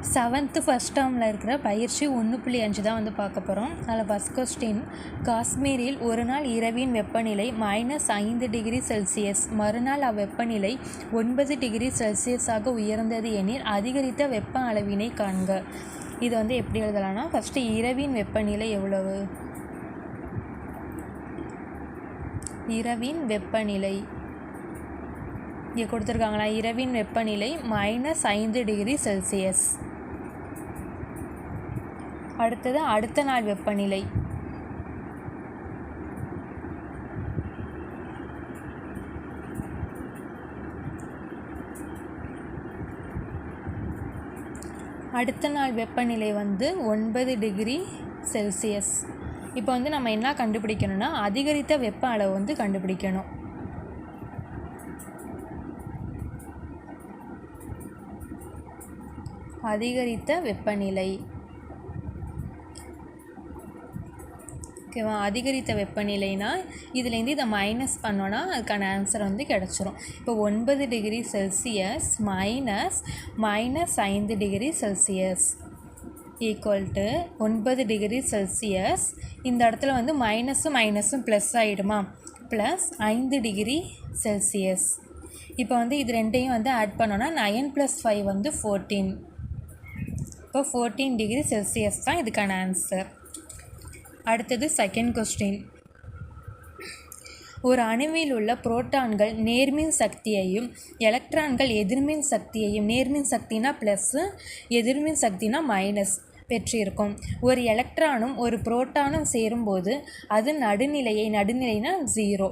7th first டேர்மில் இருக்கிற பயிற்சி 1.5 தான் வந்து பார்க்க போகிறோம். அதில் ஃபஸ்ட் கொஸ்டின், காஷ்மீரில் ஒரு நாள் இரவின் வெப்பநிலை -5°C, மறுநாள் அவ்வெப்பநிலை 9°C உயர்ந்தது எனில் அதிகரித்த வெப்ப அளவினை காண்க. இது வந்து எப்படி எழுதலாம்னா, ஃபஸ்ட்டு இரவின் வெப்பநிலை எவ்வளவு? இரவின் வெப்பநிலை இங்கே கொடுத்துருக்காங்களா? இரவின் வெப்பநிலை -5°C. அடுத்தது அடுத்த நாள் வெப்பநிலை. அடுத்த நாள் வெப்பநிலை வந்து 9°C. இப்போ வந்து நம்ம என்ன கண்டுபிடிக்கணும்னா, அதிகரித்த வெப்ப அளவு வந்து கண்டுபிடிக்கணும். அதிகரித்த வெப்பநிலை. ஓகேவா? அதிகரித்த வெப்பநிலைனா இதுலேருந்து இதை மைனஸ் பண்ணோன்னா அதுக்கான ஆன்சர் வந்து கிடச்சிரும். இப்போ 9°C -5°C equal to 9°C. இந்த இடத்துல வந்து மைனஸும் ப்ளஸ் ஆகிடுமா? +5°C. இப்போ வந்து இது ரெண்டையும் வந்து ஆட் பண்ணோன்னா 9 + 5 வந்து 14. இப்போ 14°C தான் இதுக்கான ஆன்சர். அடுத்தது செகண்ட் கொஸ்டின், ஒரு அணுவில் உள்ள புரோட்டான்கள் நேர்மின் சக்தியையும் எலக்ட்ரான்கள் எதிர்மின் சக்தியையும், நேர்மின் சக்தினா ப்ளஸ்ஸு, எதிர்மின் சக்தினா மைனஸ் பெற்றிருக்கும். ஒரு எலக்ட்ரானும் ஒரு புரோட்டானும் சேரும்போது அது நடுநிலைனா 0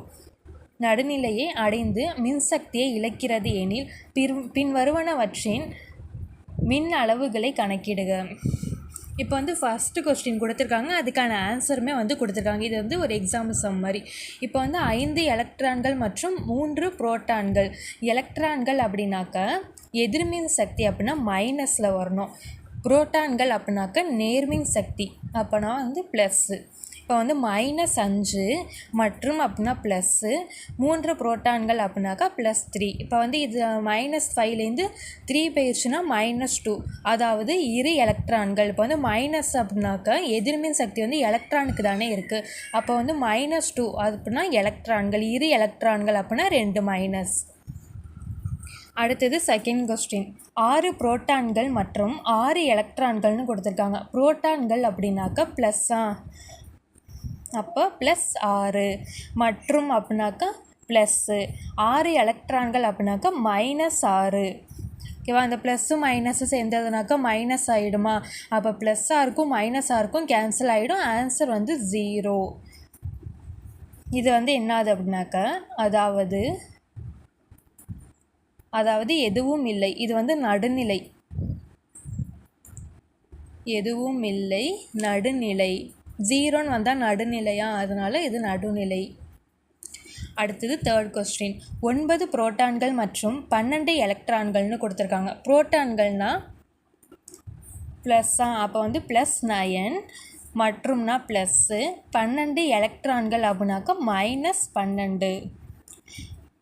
நடுநிலையை அடைந்து மின்சக்தியை இழக்கிறது எனில் பின்வருவனவற்றின் மின் அளவுகளை கணக்கிடுக. இப்போ வந்து ஃபஸ்ட்டு கொஸ்டின் கொடுத்துருக்காங்க, அதுக்கான ஆன்சருமே வந்து கொடுத்துருக்காங்க. இது வந்து ஒரு எக்ஸாம்பிள் சம் மாதிரி. இப்போ வந்து 5 எலக்ட்ரான்கள் மற்றும் 3 புரோட்டான்கள். எலக்ட்ரான்கள் அப்படின்னாக்க எதிர்மின் சக்தி அப்படின்னா மைனஸில் வரணும். புரோட்டான்கள் அப்படின்னாக்க நேர்மின் சக்தி அப்போனா வந்து ப்ளஸ்ஸு. இப்போ வந்து -5 மற்றும் அப்படின்னா ப்ளஸ்ஸு, 3 புரோட்டான்கள் அப்படின்னாக்கா +3. இப்போ வந்து இது -5லேருந்து 3 போயிடுச்சுன்னா -2, அதாவது இரு எலக்ட்ரான்கள். இப்போ வந்து மைனஸ் அப்படின்னாக்கா எதிர்மின் சக்தி வந்து எலக்ட்ரானுக்கு தானே இருக்குது. அப்போ வந்து -2 அப்படின்னா எலக்ட்ரான்கள், இரு எலக்ட்ரான்கள் அப்படின்னா 2 மைனஸ். அடுத்தது செகண்ட் கொஸ்டின், 6 புரோட்டான்கள் மற்றும் 6 எலக்ட்ரான்கள்னு கொடுத்துருக்காங்க. புரோட்டான்கள் அப்படின்னாக்கா ப்ளஸ்ஸா, அப்போ +6 மற்றும் அப்படின்னாக்கா ப்ளஸ்ஸு, 6 எலக்ட்ரான்கள் அப்படின்னாக்கா -6. ஓகேவா? அந்த ப்ளஸ்ஸு மைனஸு சேர்ந்ததுனாக்கா மைனஸ் ஆகிடுமா? அப்போ +6க்கும் -6க்கும் கேன்சல் ஆகிடும். ஆன்சர் வந்து 0. இது வந்து என்னது அப்படின்னாக்கா அதாவது எதுவும் இல்லை. இது வந்து நடுநிலை, எதுவும் இல்லை, நடுநிலை. 0ன்னு வந்தால் நடுநிலையா, அதனால் இது நடுநிலை. அடுத்தது தேர்ட் கொஸ்டின், 9 புரோட்டான்கள் மற்றும் 12 எலக்ட்ரான்கள்னு கொடுத்துருக்காங்க. புரோட்டான்கள்னால் ப்ளஸ்ஸா, அப்போ வந்து +9 மற்றும்னா ப்ளஸ்ஸு, 12 எலக்ட்ரான்கள் அப்படின்னாக்கா -12.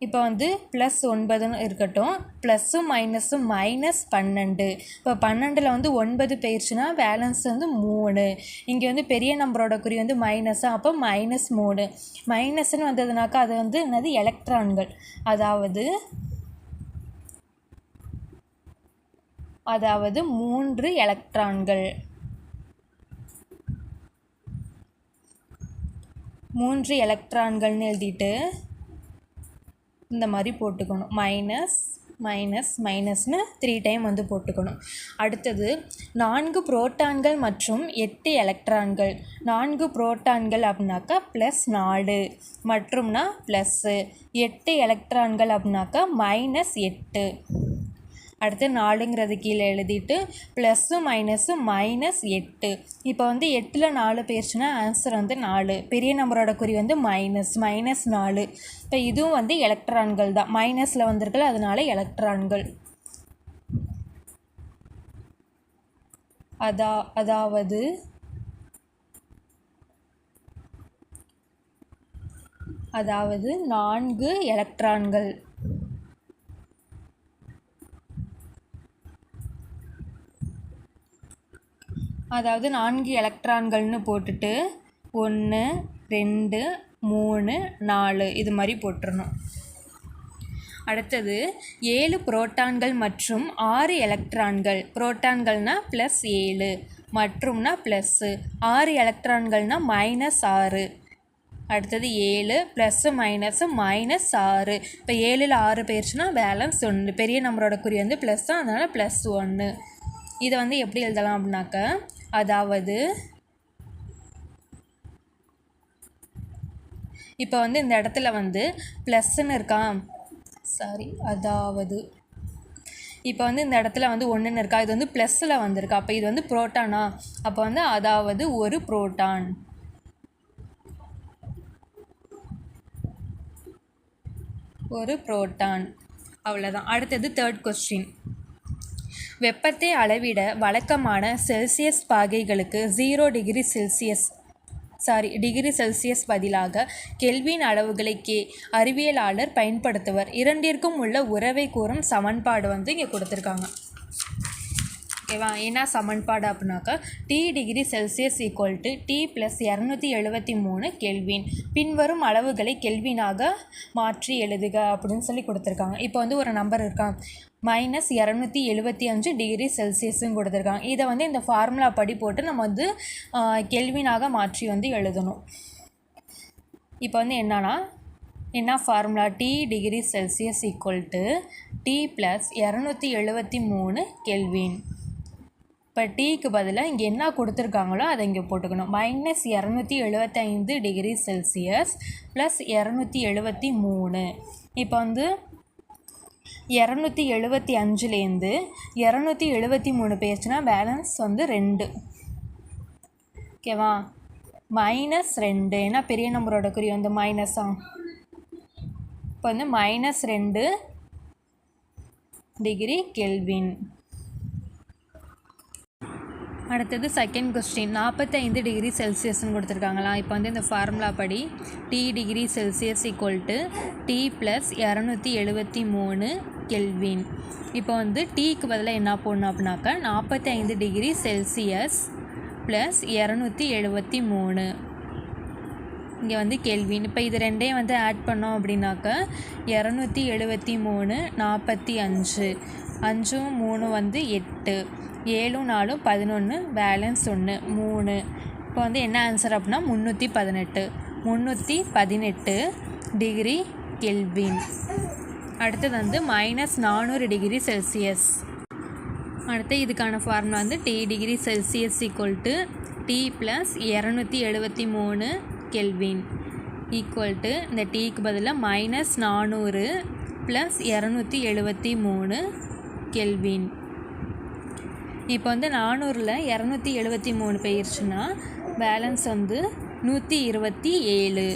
இப்போ வந்து +9ன்னு இருக்கட்டும், ப்ளஸ்ஸும் மைனஸும் -12. இப்போ 12ல் வந்து 9 போயிடுச்சுன்னா பேலன்ஸ் வந்து 3. இங்கே வந்து பெரிய நம்பரோட குறி வந்து மைனஸா, அப்போ -3. மைனஸ்ன்னு வந்ததுனாக்கா அது வந்து என்னது? எலக்ட்ரான்கள். அதாவது 3 எலக்ட்ரான்கள். 3 எலக்ட்ரான்கள்னு எழுதிட்டு இந்த மாதிரி போட்டுக்கணும். மைனஸ்னு 3 டைம் வந்து போட்டுக்கணும். அடுத்தது 4 புரோட்டான்கள் மற்றும் 8 எலக்ட்ரான்கள். 4 புரோட்டான்கள் அப்படின்னாக்கா +4 மற்றும்னா ப்ளஸ்ஸு, 8 எலக்ட்ரான்கள் அப்படின்னாக்கா -8. அடுத்து 4ங்கிறது கீழே எழுதிட்டு ப்ளஸ்ஸும் மைனஸும் -8. இப்போ வந்து 8ல் 4 போயிடுச்சுன்னா ஆன்சர் வந்து 4. பெரிய நம்பரோட குறி வந்து -4. இப்போ இதுவும் வந்து எலக்ட்ரான்கள் தான், மைனஸில் வந்திருக்குல்ல, அதனால எலக்ட்ரான்கள். அதாவது 4 எலக்ட்ரான்கள். அதாவது 4 எலக்ட்ரான்கள்னு போட்டுட்டு 1 2 3 4 இது மாதிரி போட்டுறணும். அடுத்தது 7 புரோட்டான்கள் மற்றும் 6 எலக்ட்ரான்கள். புரோட்டான்கள்னால் +7 மற்றும்னா ப்ளஸ்ஸு, 6 எலக்ட்ரான்கள்னால் -6. அடுத்தது 7 ப்ளஸ்ஸு மைனஸு -6. இப்போ 7ல் 6 போயிடுச்சுன்னா பேலன்ஸ் 1. பெரிய நம்பரோட குறி வந்து ப்ளஸ் தான், அதனால் +1. இதை வந்து எப்படி எழுதலாம் அப்படின்னாக்க, அதாவது இப்போ வந்து இந்த இடத்துல வந்து ப்ளஸ்ன்னு இருக்கான், அதாவது இப்போ வந்து இந்த இடத்துல வந்து 1ன்னு இருக்கா, இது வந்து ப்ளஸ்ஸில் வந்திருக்கா. அப்போ இது வந்து புரோட்டானா, அப்போ வந்து அதாவது ஒரு புரோட்டான். ஒரு புரோட்டான், அவ்வளோதான். அடுத்தது 3rd கொஸ்டின். வெப்பத்தை அளவிட வழக்கமான செல்சியஸ் பாகைகளுக்கு 0 டிகிரி செல்சியஸ் பதிலாக கெல்வின் அளவுகளை அறிவியலாளர் பயன்படுத்துவர். இரண்டிற்கும் உள்ள உறவை கூறும் சமன்பாடு வந்து இங்கே கொடுத்துருக்காங்க. ஓகேவா? என்ன சமன்பாடு அப்படின்னாக்கா T degree Celsius equal to T + 273 kelvin. பின்வரும் அளவுகளை கெல்வினாக மாற்றி எழுதுக அப்படின்னு சொல்லி கொடுத்துருக்காங்க. இப்போ வந்து ஒரு நம்பர் இருக்கான், -275 டிகிரி செல்சியஸ்ன்னு கொடுத்துருக்காங்க. இதை வந்து இந்த ஃபார்முலா படி போட்டு நம்ம வந்து கெல்வினாக மாற்றி வந்து எழுதணும். இப்போ வந்து என்ன formula, T degree Celsius equal to T + 273 kelvin. இப்போ டீக்கு பதிலாக இங்கே என்ன கொடுத்துருக்காங்களோ அதை இங்கே போட்டுக்கணும். -275 டிகிரி செல்சியஸ் + 273. இப்போ வந்து 275லேருந்து 273 போயிடுச்சுன்னா பேலன்ஸ் வந்து 2. ஓகேவா? -2, ஏன்னா பெரிய நம்பரோட குறி வந்து மைனஸா. இப்போ வந்து -2 டிகிரி கெல்வின். அடுத்தது 2nd கொஸ்டின். 45 டிகிரி செல்சியஸ்ன்னு கொடுத்துருக்காங்களா. இப்போ வந்து இந்த ஃபார்முலா படி T degree Celsius equal to T + 273 kelvin. இப்போ வந்து டீக்கு பதிலாக என்ன போடணும் அப்படின்னாக்கா 45 டிகிரி செல்சியஸ் + 273 இங்கே வந்து கெல்வின். இப்போ இது ரெண்டையும் வந்து ஆட் பண்ணோம் அப்படின்னாக்கா 273 45, 5 3 வந்து 8, 7 4 11, பேலன்ஸ் 1 3. இப்போ வந்து என்ன ஆன்சர் அப்படின்னா 318 டிகிரி கெல்வின். அடுத்தது வந்து -400 டிகிரி செல்சியஸ். அடுத்து இதுக்கான ஃபார்முலா வந்து T degree Celsius equal to T + 273 kelvin equal to இந்த டீக்கு பதிலாக -400 + 273 கெல்வின். இப்போ வந்து 400ல் 273 போயிடுச்சுன்னா பேலன்ஸ் வந்து 127.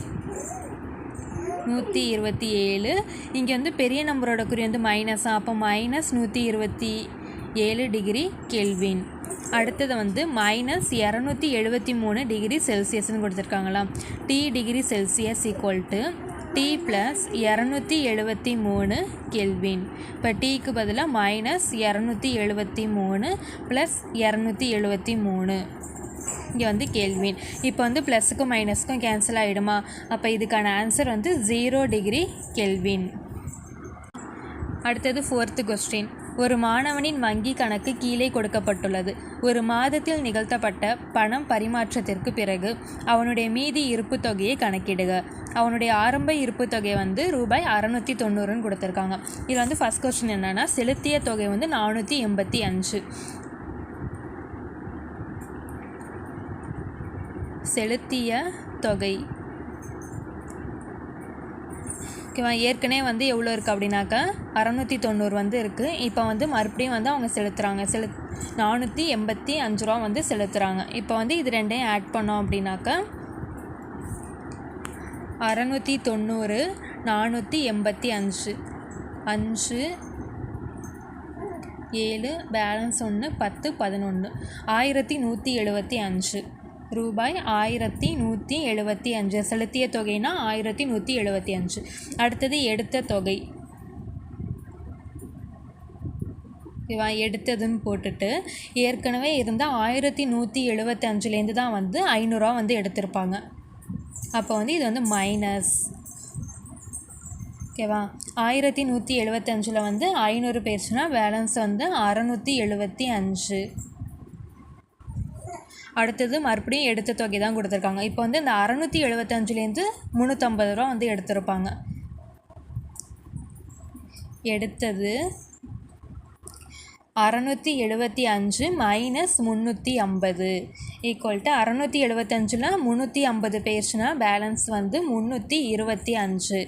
இங்கே வந்து பெரிய நம்பரோட குறி வந்து மைனஸா, அப்போ -127 டிகிரி கெல்வின். அடுத்தது வந்து -273 டிகிரி செல்சியஸ்ன்னு கொடுத்துருக்காங்களா. T degree Celsius equal to T + 273 kelvin. இப்போ டீக்கு பதிலாக -273 + 273 இங்கே வந்து கெல்வின். இப்போ வந்து ப்ளஸுக்கும் மைனஸுக்கும் கேன்சல் ஆகிடுமா. அப்போ இதுக்கான ஆன்சர் வந்து 0 டிகிரி கெல்வின். அடுத்தது 4th கொஸ்டின். ஒரு மாணவனின் வங்கி கணக்கு கீழே கொடுக்கப்பட்டுள்ளது. ஒரு மாதத்தில் நிகழ்த்தப்பட்ட பணம் பரிமாற்றத்திற்கு பிறகு அவனுடைய மீதி இருப்பு தொகையை கணக்கிடுக. அவனுடைய ஆரம்ப இருப்பு தொகை வந்து ரூபாய் 690ன்னு கொடுத்துருக்காங்க. இதில் வந்து ஃபஸ்ட் கொஸ்டின் என்னென்னா, செலுத்திய தொகை வந்து 485. செலுத்திய தொகை ஓகேவா. ஏற்கனவே வந்து எவ்வளோ இருக்குது அப்படின்னாக்கா 690 வந்து இருக்குது. இப்போ வந்து மறுபடியும் வந்து அவங்க செலுத்துகிறாங்க. 485 ரூபா வந்து செலுத்துகிறாங்க. இப்போ வந்து இது ரெண்டையும் ஆட் பண்ணோம் அப்படின்னாக்கா 690 485 5 7 பேலன்ஸ் 1 10 11 1175 ரூபாய் 1175. செலுத்திய தொகைனா 1175. அடுத்தது எடுத்த தொகை. ஓகேவா, எடுத்ததுன்னு போட்டுட்டு ஏற்கனவே இருந்தால் 1175லேருந்து தான் வந்து 500 வந்து எடுத்திருப்பாங்க. அப்போ வந்து இது வந்து மைனஸ். ஓகேவா, 1175 வந்து 500 போயிடுச்சுன்னா பேலன்ஸ் வந்து 675. அடுத்தது மறுபடியும் எடுத்த தொகை தான் கொடுத்துருக்காங்க. இப்போ வந்து இந்த 675லேருந்து 350 வந்து எடுத்திருப்பாங்க. எடுத்தது 675 மைனஸ் 350 ஈக்குவல் டு 675ல் 350 போயிடுச்சுன்னா பேலன்ஸ் வந்து 325.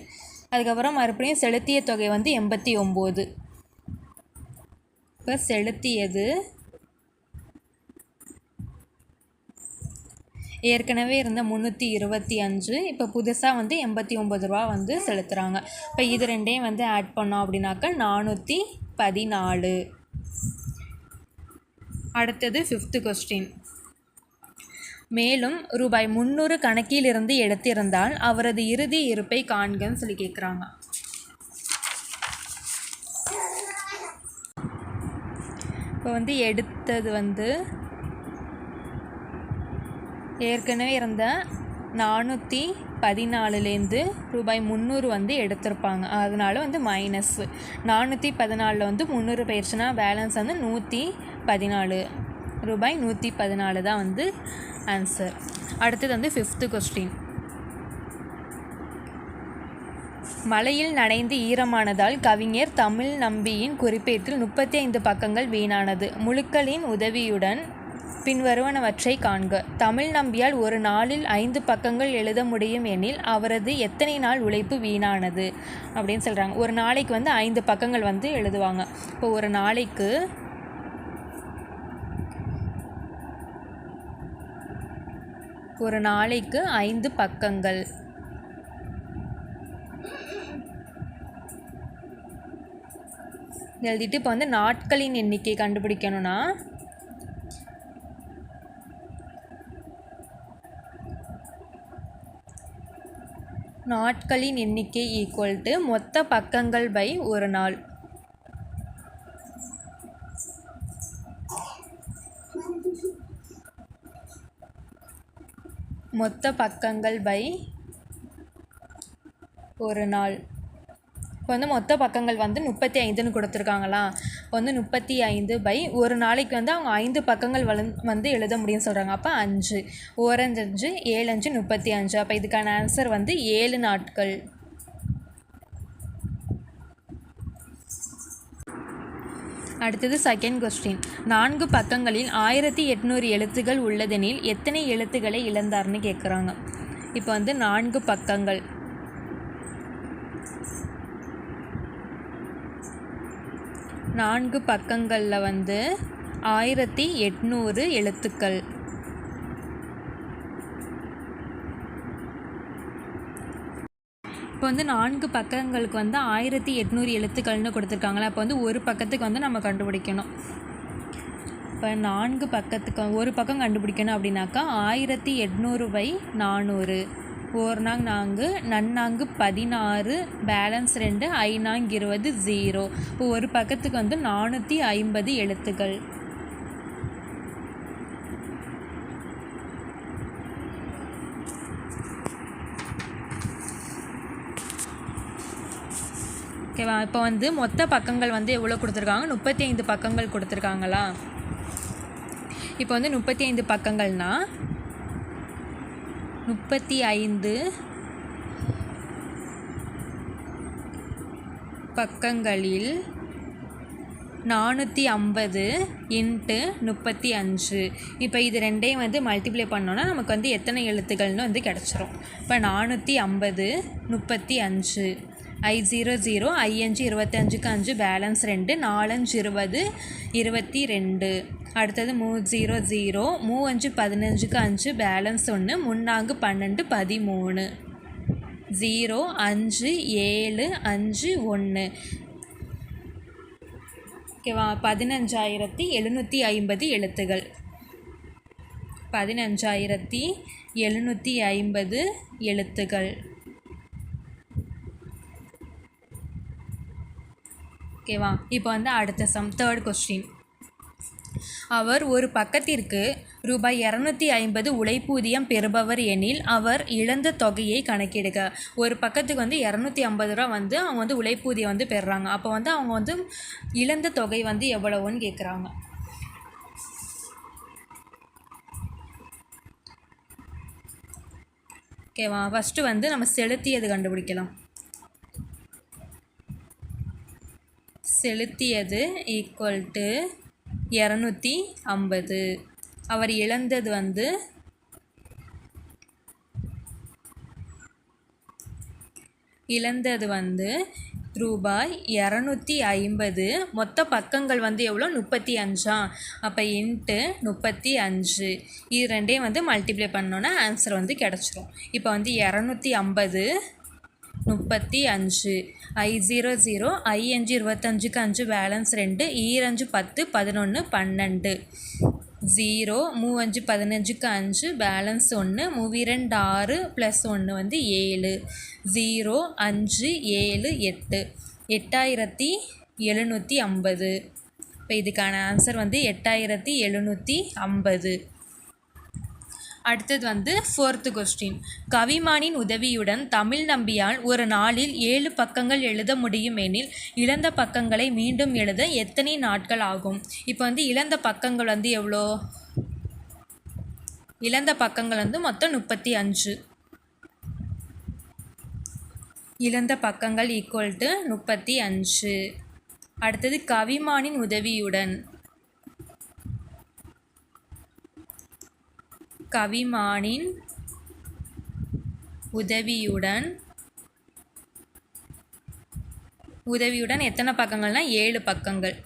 அதுக்கப்புறம் மறுபடியும் செலுத்திய தொகை வந்து 89. இப்போ செலுத்தியது ஏற்கனவே இருந்த 325, இப்போ புதுசாக வந்து 89 வந்து செலுத்துகிறாங்க. இப்போ இது ரெண்டையும் வந்து ஆட் பண்ணோம் அப்படின்னாக்கா 414. அடுத்தது 5th கொஸ்டின். மேலும் ரூபாய் 300 கணக்கிலிருந்து எடுத்திருந்தால் அவரது இறுதி இருப்பை காண்கன்னு சொல்லி கேட்குறாங்க. இப்போ வந்து எடுத்தது வந்து ஏற்கனவே இருந்த 414லேருந்து ரூபாய் 300 வந்து எடுத்திருப்பாங்க. அதனால வந்து மைனஸ் 414 வந்து 300 போயிடுச்சுன்னா பேலன்ஸ் வந்து 114 ரூபாய் 114 தான் வந்து ஆன்சர். அடுத்தது வந்து 5th கொஸ்டின். மழையில் நனைந்து ஈரமானதால் கவிஞர் தமிழ் நம்பியின் குறிப்பேட்டில் 35 பக்கங்கள் வீணானது. முழுக்களின் உதவியுடன் பின்வருவனவற்றை காண்க. தமிழ் நம்பியால் ஒரு நாளில் 5 பக்கங்கள் எழுத முடியும் எனில் அவரது எத்தனை நாள் உழைப்பு வீணானது அப்படின்னு சொல்கிறாங்க. ஒரு நாளைக்கு வந்து 5 பக்கங்கள் வந்து எழுதுவாங்க. இப்போ ஒரு நாளைக்கு ஒரு நாளைக்கு 5 பக்கங்கள். எழுதிட்டு இப்போ வந்து நாட்களின் எண்ணிக்கை கண்டுபிடிக்கணும்னா நாட்களின் எண்ணிக்கை ஈக்குவல் டு மொத்த பக்கங்கள் பை ஒரு நாள். மொத்த பக்கங்கள் பை ஒரு நாள். இப்போ வந்து மொத்த பக்கங்கள் வந்து 35ன்னு கொடுத்துருக்காங்களா. இப்போ வந்து 35 பை ஒரு நாளைக்கு வந்து அவங்க 5 பக்கங்கள் வந்து எழுத முடியும்னு சொல்கிறாங்க. அப்போ 5 ஓரஞ்சு 5 7 5 35. அப்போ இதுக்கான ஆன்சர் வந்து 7 நாட்கள். அடுத்தது 2nd கொஸ்டின். 4 பக்கங்களில் 1800 எழுத்துக்கள் உள்ளதெனில் எத்தனை எழுத்துக்களை இழந்தார்னு கேட்குறாங்க. இப்போ வந்து 4 பக்கங்கள். நான்கு பக்கங்களில் வந்து 1800 எழுத்துக்கள். இப்போ வந்து 4 பக்கங்களுக்கு வந்து 1800 எழுத்துக்கள்னு கொடுத்துருக்காங்களா. அப்போ வந்து ஒரு பக்கத்துக்கு வந்து நம்ம கண்டுபிடிக்கணும். இப்போ 4 பக்கத்துக்கு ஒரு பக்கம் கண்டுபிடிக்கணும் அப்படின்னாக்கா 1800 பை 400. ஓர்நாங் 4 நன்னாங்கு 16 பேலன்ஸ் 2 ஐநாங் 20 0. இப்போ ஒரு பக்கத்துக்கு வந்து 450 எழுத்துக்கள். ஓகேவா. இப்போ வந்து மொத்த பக்கங்கள் வந்து எவ்வளோ கொடுத்துருக்காங்க, 35 பக்கங்கள் கொடுத்துருக்காங்களா. இப்போ வந்து 35 பக்கங்கள்னால் 35 பக்கங்களில் 450 இன்ட்டு 35. இப்போ இது ரெண்டையும் வந்து மல்டிப்ளை பண்ணோன்னா நமக்கு வந்து எத்தனை எழுத்துக்கள்னு வந்து கிடச்சிரும். இப்போ 450 35 I0 0 I5 25க்கு 5 பேலன்ஸ் 2 4 5 20 22. அடுத்தது 3 0 0 3 5 15க்கு 5 பேலன்ஸ் 1 3 12 13 0 5 7 5 1. ஓகேவா. 15750 எழுத்துகள். 15750 எழுத்துகள். ஓகேவா. இப்போ வந்து அடுத்த சம், தேர்ட் கொஸ்டின். அவர் ஒரு பக்கத்திற்கு ரூபாய் 250 உழைப்பூதியம் பெறுபவர் எனில் அவர் இழந்த தொகையை கணக்கிடுக. ஒரு பக்கத்துக்கு வந்து 250 ரூபா வந்து அவங்க வந்து உழைப்பூதியம் வந்து பெறுறாங்க. அப்போ வந்து அவங்க வந்து இழந்த தொகை வந்து எவ்வளவுன்னு கேட்குறாங்க. ஓகேவா. ஃபஸ்ட்டு வந்து நம்ம செலுத்தியது கண்டுபிடிக்கலாம். செலுத்தியது ஈக்குவல் டு 250. அவர் இழந்தது வந்து ரூபாய் 250. மொத்த பக்கங்கள் வந்து எவ்வளோ, 35. அப்போ இன்ட்டு 35. இது ரெண்டையும் வந்து மல்டிப்ளை பண்ணோன்னா ஆன்சர் வந்து கிடச்சிரும். இப்போ வந்து 250 35 I0 0 I5 25க்கு 5 balance 2 ஈரஞ்சு 10 11 12 0 மூவஞ்சு 15க்கு 5 balance 1 மூவிரெண்டு 6 plus 1 வந்து 7 0 5 7 8 8750. இப்போ இதுக்கான ஆன்சர் வந்து 8750. அடுத்தது வந்து ஃபோர்த்து கொஸ்டின். கவிமானின் உதவியுடன் தமிழ் நம்பியால் ஒரு நாளில் 7 பக்கங்கள் எழுத முடியும் எனில் இழந்த பக்கங்களை மீண்டும் எழுத எத்தனை நாட்கள் ஆகும்? இப்போ வந்து இழந்த பக்கங்கள் வந்து எவ்வளோ? இழந்த பக்கங்கள் வந்து மொத்தம் 35. இழந்த பக்கங்கள் ஈக்குவல் டு 35. அடுத்தது கவிமானின் உதவியுடன். கவிமானின் உதவியுடன் எத்தனை பக்கங்கள்னா 7 பக்கங்கள்.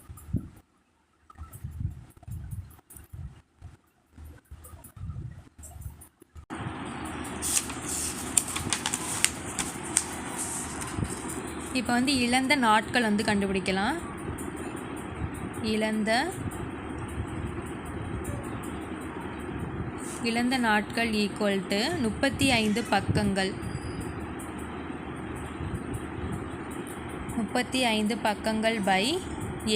இப்போ வந்து இழந்த நாட்கள் வந்து கண்டுபிடிக்கலாம். இழந்த நாட்கள் ஈக்குவல் டு 35 பக்கங்கள். 35 பக்கங்கள் பை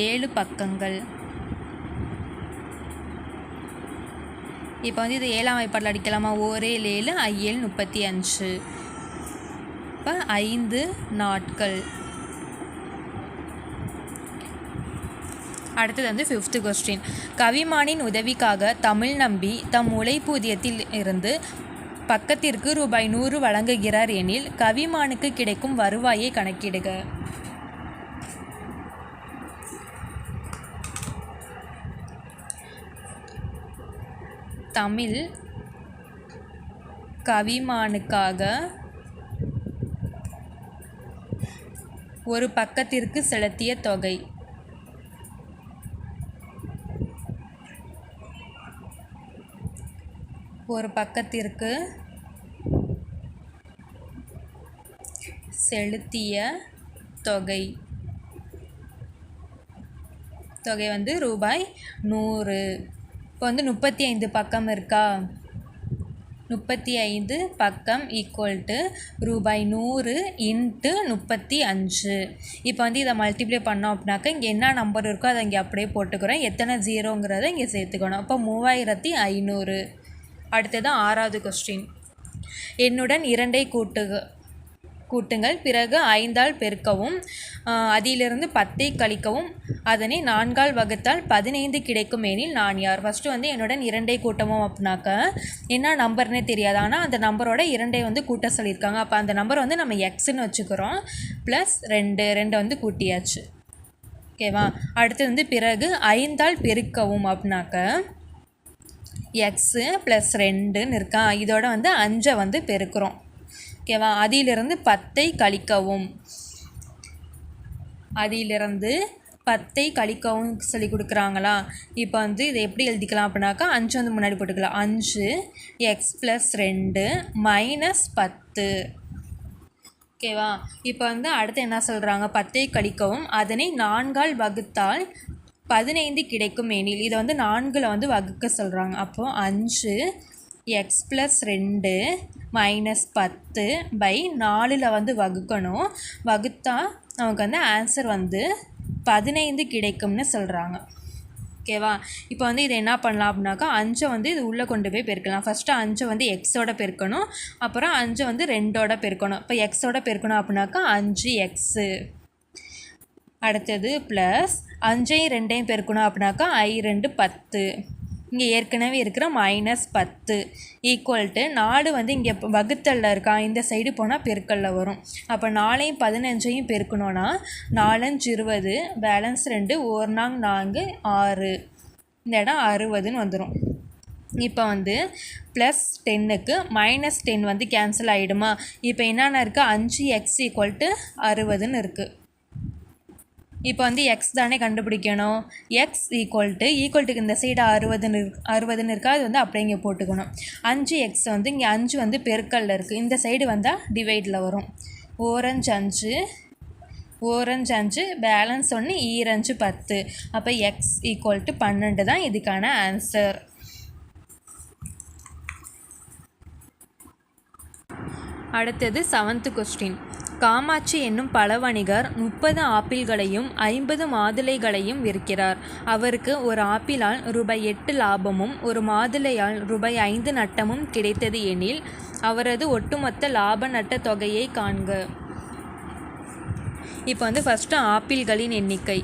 7 பக்கங்கள். இப்போ வந்து இது 7ஆம் வாய்ப்பாடில் அடிக்கலாமா? 1 7 I7 35. இப்போ 5 நாட்கள். அடுத்தது வந்து ஃபிஃப்த்து கொஸ்டின். கவிமானின் உதவிக்காக தமிழ் நம்பி தம் உழைப்பூதியத்தில் இருந்து பக்கத்திற்கு ரூபாய் 100 வழங்குகிறார் எனில் கவிமானுக்கு கிடைக்கும் வருவாயை கணக்கிடுக. தமிழ் கவிமானுக்காக ஒரு பக்கத்திற்கு செலுத்திய தொகை. ஒரு பக்கத்திற்கு செலுத்திய தொகை வந்து ரூபாய் 100. இப்போ வந்து 35 பக்கம் இருக்கா? 35 பக்கம் ஈக்குவல் டு ரூபாய் 100 இன்ட்டு 35. இப்போ வந்து இதை மல்டிப்ளை பண்ணோம் அப்படின்னாக்கா இங்கே என்ன நம்பர் இருக்கோ அதை இங்கே அப்படியே போட்டுக்கிறோம். எத்தனை ஜீரோங்கிறத இங்கே சேர்த்துக்கணும். அப்போ 3500. அடுத்தது 6வது கொஸ்டின். என்னுடன் 2ஐ கூட்டுங்கள், பிறகு 5ஆல் பெருக்கவும், அதிலிருந்து 10ஐ கழிக்கவும், அதனை 4ஆல் வகுத்தால் 15 கிடைக்கும் எனில் நான் யார்? ஃபஸ்ட்டு வந்து என்னுடன் 2ஐ கூட்டவும் அப்படின்னாக்கா என்ன நம்பர்னே தெரியாது, ஆனால் அந்த நம்பரோட 2ஐ வந்து கூட்ட சொல்லியிருக்காங்க. அப்போ அந்த நம்பர் வந்து நம்ம எக்ஸ்ன்னு வச்சுக்கிறோம். ப்ளஸ் 2 வந்து கூட்டியாச்சு. ஓகேவா. அடுத்து வந்து பிறகு 5ஆல் பெருக்கவும் அப்படின்னாக்க எக்ஸு ப்ளஸ் 2ன்னு இருக்கா, இதோட வந்து 5ஐ வந்து பெருக்கிறோம். ஓகேவா. அதிலிருந்து 10ஐ கழிக்கவும், சொல்லி கொடுக்குறாங்களா. இப்போ வந்து இதை எப்படி எழுதிக்கலாம் அப்படின்னாக்கா 5 வந்து முன்னாடி போட்டுக்கலாம். 5x + 2 - 10. ஓகேவா. இப்போ வந்து அடுத்து என்ன சொல்கிறாங்க? 10ஐ கழிக்கவும், அதனை 4ஆல் வகுத்தால் 15 கிடைக்கும் எனில் இதை வந்து 4ல் வந்து வகுக்க சொல்கிறாங்க. அப்போது 5x + 2 - 10 / 4ல் வந்து வகுக்கணும். வகுத்தா நமக்கு வந்து ஆன்சர் வந்து 15 கிடைக்கும்னு சொல்கிறாங்க. ஓகேவா? இப்போ வந்து இது என்ன பண்ணலாம் அப்படின்னாக்கா 5 வந்து இது உள்ளே கொண்டு போய் பெருக்கலாம். ஃபஸ்ட்டு 5 வந்து எக்ஸோட பெருக்கணும், அப்புறம் 5 வந்து 2ஓட பெருக்கணும். இப்போ எக்ஸோட பெருக்கணும் அப்படின்னாக்கா 5x. அடுத்தது ப்ளஸ் 5ஐயும் 2ஐயும் பெருக்கணும் அப்படின்னாக்கா i2 10. இங்கே ஏற்கனவே இருக்கிற -10 ஈக்குவல்ட்டு 4 வந்து இங்கே வகுத்தலில் இருக்கா, இந்த சைடு போனால் பெருக்கல்ல வரும். அப்போ 4ஐயும் 15ஐயும் பெருக்கணும்னா 4 5 20, பேலன்ஸ் 2, 1 4 6, இந்த இடம் 60ன்னு வந்துடும். இப்போ வந்து +10க்கு -10 வந்து கேன்சல் ஆகிடுமா? இப்போ என்னென்ன இருக்குது, 5x = 60ன்னு இருக்குது. இப்போ வந்து எக்ஸ் தானே கண்டுபிடிக்கணும். எக்ஸ் ஈக்குவல்ட்டுக்கு இந்த சைடு 60ன்னு இருக்கா, அது வந்து அப்படியே இங்கே போட்டுக்கணும். 5x வந்து இங்கே 5 வந்து பெருக்கல்ல இருக்குது, இந்த சைடு வந்தால் டிவைடில் வரும். 4 5 5, பேலன்ஸ் 1, 2 5 10. அப்போ எக்ஸ் = 12 தான் இதுக்கான ஆன்சர். அடுத்தது 7th கொஸ்டின். காமாட்சி என்னும் பழவணிகர் 30 ஆப்பிள்களையும் 50 மாதுளைகளையும் விற்கிறார். அவருக்கு ஒரு ஆப்பிளால் ₹8 லாபமும் ஒரு மாதுளையால் ₹5 நட்டமும் கிடைத்தது எனில் அவரது ஒட்டுமொத்த லாப நட்ட தொகையை காண்க. இப்போ வந்து ஃபஸ்ட்டு ஆப்பிள்களின் எண்ணிக்கை.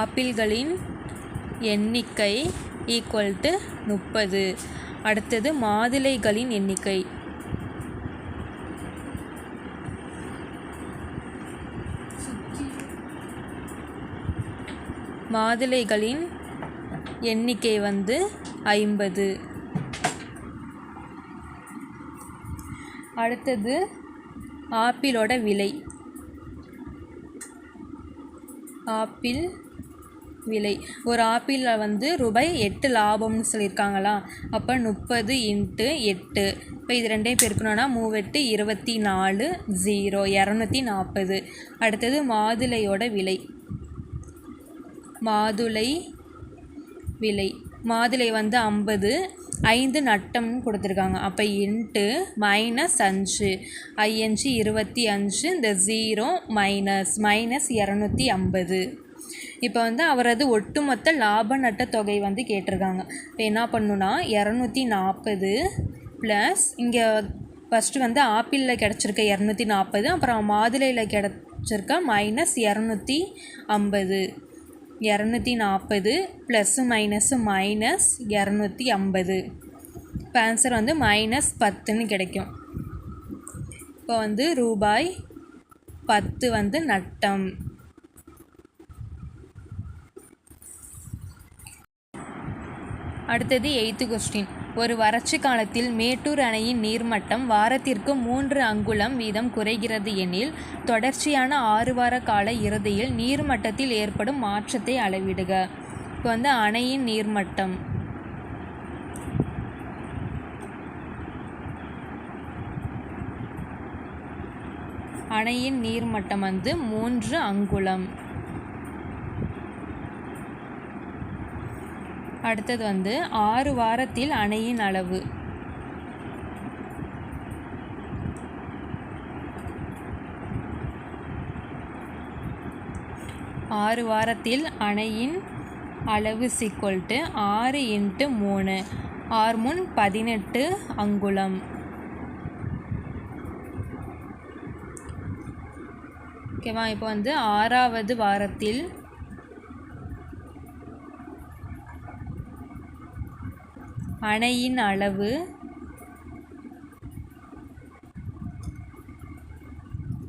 ஆப்பிள்களின் எண்ணிக்கை =30. அடுத்தது மாதுளைகளின் எண்ணிக்கை. மாதுளைகளின் எண்ணிக்கை வந்து 50. அடுத்தது ஆப்பிளோட விலை. ஆப்பிள் விலை, ஒரு ஆப்பிளில் வந்து ₹8 லாபம்னு சொல்லியிருக்காங்களா, அப்போ 30 × 8. இப்போ இது ரெண்டையும் பெருக்கணும்னா 3 8 24, 0 240. அடுத்தது மாதுளையோட விலை. மாதுளை விலை, மாதுளை வந்து 50, 5 நட்டம்னு கொடுத்துருக்காங்க. அப்போ இன்ட்டு -5, 5 25, இந்த 0 -250. இப்போ வந்து அவரது ஒட்டுமொத்த லாப நட்ட தொகை வந்து கேட்டிருக்காங்க. இப்போ என்ன பண்ணணுன்னா 240 ப்ளஸ் இங்கே ஃபஸ்ட்டு வந்து ஆப்பிளில் கிடச்சிருக்க 240, அப்புறம் மாதுளையில் கிடச்சிருக்க -250. 240 ப்ளஸ்ஸு மைனஸு -250. இப்போ ஆன்சர் வந்து -10ன்னு கிடைக்கும். இப்போ வந்து ₹10 வந்து நட்டம். அடுத்தது 8th கொஸ்டின். ஒரு வறட்சி காலத்தில் மேட்டூர் அணையின் நீர்மட்டம் வாரத்திற்கு 3 அங்குலம் வீதம் குறைகிறது எனில் தொடர்ச்சியான 6 வார கால இறுதியில் நீர்மட்டத்தில் ஏற்படும் மாற்றத்தை அளவிடுக. இப்போ வந்து அணையின் நீர்மட்டம். அணையின் நீர்மட்டம் வந்து 3 அங்குலம். அடுத்தது வந்து 6 வாரத்தில் அணையின் அளவு. ஆறு வாரத்தில் அணையின் அளவு = 6 × 3, 6 × 18 அங்குலம். ஓகேவா? இப்போ வந்து 6வது வாரத்தில் அணையின் அளவு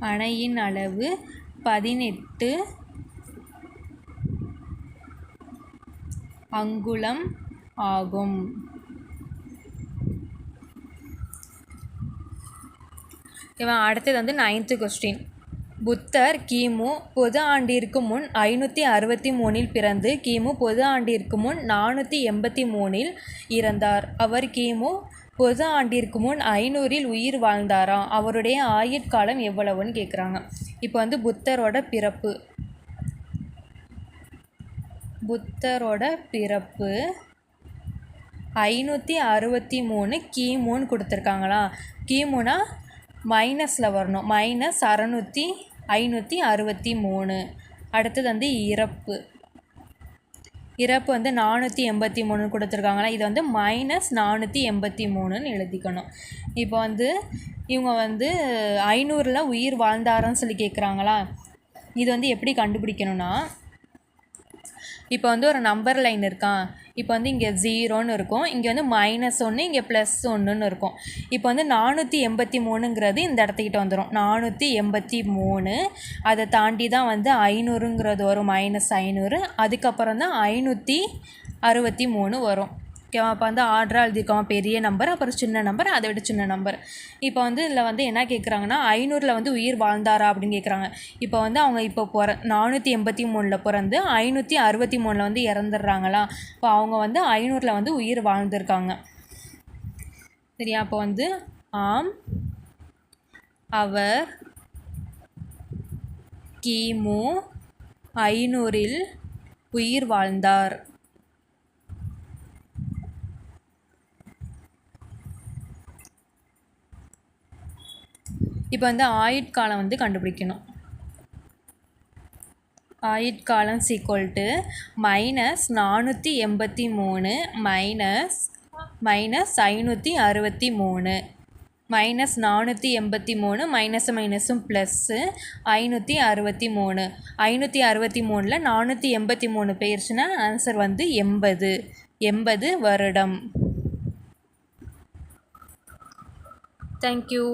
அணையின் அளவு 18 அங்குலம் ஆகும். ஓகேவா? அடுத்தது வந்து 9th கொஸ்டின். புத்தர் கிமு பொது ஆண்டிற்கு முன் 563 பிறந்து கிமு பொது ஆண்டிற்கு முன் 483 இறந்தார். அவர் கிமு பொது ஆண்டிற்கு முன் 500 உயிர் வாழ்ந்தாரா? அவருடைய ஆயுட்காலம் எவ்வளவுன்னு கேட்குறாங்க. இப்போ வந்து புத்தரோட பிறப்பு 563 563 கிமுன்னு கொடுத்துருக்காங்களா? கிமுனா மைனஸில் வரணும். மைனஸ் 563. அடுத்தது வந்து இறப்பு. இறப்பு வந்து 483 கொடுத்துருக்காங்களா? இது வந்து மைனஸ் 483ன்னு எழுதிக்கணும். இப்போ வந்து இவங்க வந்து 500ல் உயிர் வாழ்ந்தாரான்னு சொல்லி கேட்குறாங்களா? இது வந்து எப்படி கண்டுபிடிக்கணும்னா, இப்போ வந்து ஒரு நம்பர் லைன் இருக்கான். இப்போ வந்து இங்கே 0ன்னு இருக்கும், இங்கே வந்து -1, இங்கே +1ன்னு இருக்கும். இப்போ வந்து 483ங்கிறது இந்த இடத்துக்கிட்ட வந்துடும். 483, அதை தாண்டி தான் வந்து 500ங்கிறது வரும், -500. அதுக்கப்புறம் தான் 563 வரும். ஓகேவா? அப்போ வந்து ஆர்டராக எழுதியிருக்கோம். பெரிய நம்பர், அப்புறம் சின்ன நம்பர், அதை விட சின்ன நம்பர். இப்போ வந்து இதில் வந்து என்ன கேட்குறாங்கன்னா, 500ல் வந்து உயிர் வாழ்ந்தாரா அப்படின்னு கேட்குறாங்க. இப்போ வந்து அவங்க இப்போ 483ல் பிறந்து 563ல் வந்து இறந்துடுறாங்களா? இப்போ அவங்க வந்து 500ல் வந்து உயிர் வாழ்ந்திருக்காங்க. சரியா? அப்போ வந்து ஆம், அவர் கிமு 500ல் உயிர் வாழ்ந்தார். இப்போ வந்து ஆயுட்காலம் வந்து கண்டுபிடிக்கணும். ஆயுட்காலம் ஈக்குவல்ட்டு -483 மைனஸ் 563. -483 மைனஸும் ப்ளஸ்ஸு 563. 563ல் 483 போயிடுச்சுன்னா ஆன்சர் வந்து 80 வருடம். தேங்க்யூ.